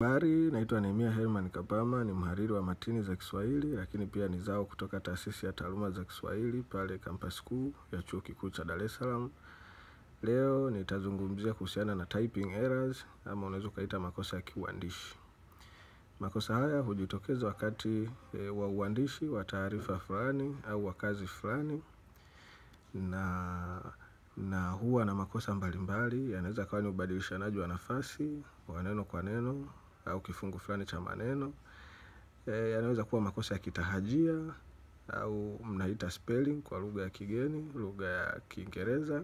Habari, naitwa Nehemia Herman Kapama, ni mhariri wa matini za Kiswahili, lakini pia ni zao kutoka taasisi ya taaluma za Kiswahili pale campus kuu ya Chuo Kikuu cha Dar es Salaam. Leo nitazungumzia kuhusiana na typing errors, ama unaweza kuita makosa ya kiuandishi. Makosa haya hujitokeza wakati wa uandishi wa taarifa fulani au wa kazi fulani, na huwa na makosa mbalimbali. Yanaweza kuwa ni ubadilishanaji wa nafasi wa neno kwa neno au kifungu fulani cha maneno. Yanaweza kuwa makosa ya kitahajia au mnaita spelling kwa lugha ya kigeni, lugha ya Kiingereza.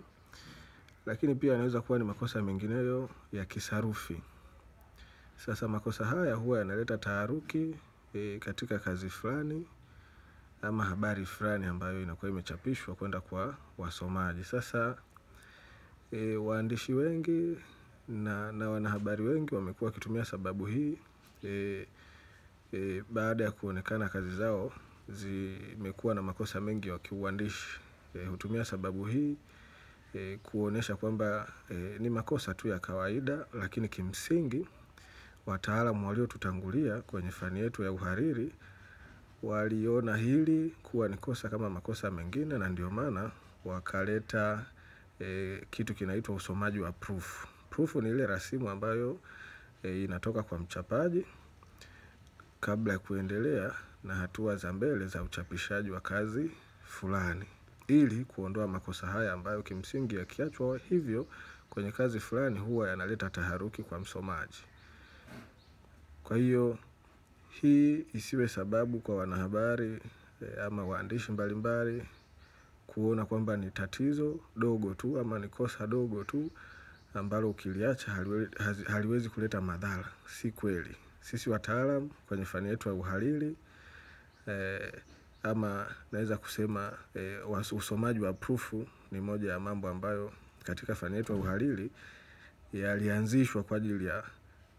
Lakini pia yanaweza kuwa ni makosa mengineyo ya kisarufi. Sasa makosa haya huwa yanaleta taharuki katika kazi fulani ama habari fulani ambayo inakuwa imechapishwa kwenda kwa wasomaji. Sasa waandishi wengi na wanahabari wengi wamekuwa wakitumia sababu hii baada ya kuonekana kazi zao zimekuwa na makosa mengi ya kiuandishi. Hutumia sababu hii kuonesha kwamba ni makosa tu ya kawaida, lakini kimsingi wataalamu waliotutangulia kwenye fani yetu ya uhariri waliona hili kuwa ni kosa kama makosa mengine, na ndio maana wakaleta kitu kinaitwa usomaji wa proof. Proof ni ile rasimu ambayo inatoka kwa mchapaji kabla ya kuendelea na hatua za mbele za uchapishaji wa kazi fulani, ili kuondoa makosa haya ambayo kimsingi yakiachwa hivyo kwenye kazi fulani huwa yanaleta taharuki kwa msomaji. Kwa hiyo hii isiwe sababu kwa wanahabari ama waandishi mbalimbali kuona kwamba ni tatizo dogo tu ama ni kosa dogo tu ambalo ukiliacha haliwezi kuleta madhara. Si kweli. Sisi wataalamu kwenye fani yetu ya uhariri ama naweza kusema usomaji wa proof ni moja ya mambo ambayo katika fani yetu ya uhariri yalianzishwa kwa ajili ya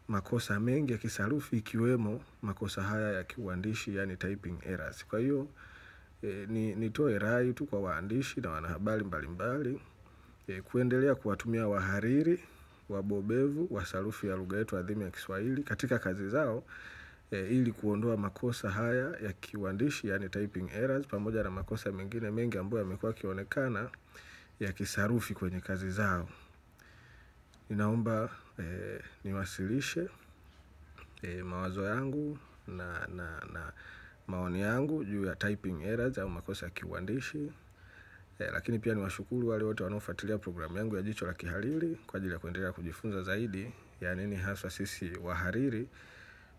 makosa mengi ya kisarufi, ikiwemo makosa haya ya kiuandishi, yani typing errors. Kwa hiyo nitoe rai tu kwa waandishi na wanahabari mbalimbali kuendelea kuwatumia wahariri wabobevu wa sarufi ya lugha yetu adhimu ya Kiswahili katika kazi zao, ili kuondoa makosa haya ya kiuandishi, yani typing errors, pamoja na makosa mengine mengi ambayo yamekuwa yakionekana ya kisarufi kwenye kazi zao. Ninaomba niwasilishe mawazo yangu na maoni yangu juu ya typing errors au makosa ya kiuandishi. Lakini pia niwashukuru wale wote wanaofuatilia programu yangu ya Jicho la Kihariri kwa ajili ya kuendelea kujifunza zaidi ya nini hasa sisi wahariri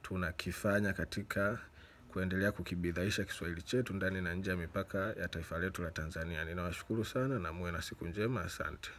tunakifanya katika kuendelea kukibidhaisha Kiswahili chetu ndani na nje ya mipaka ya taifa letu la Tanzania. Ninawashukuru sana na muwe na siku njema. Asante.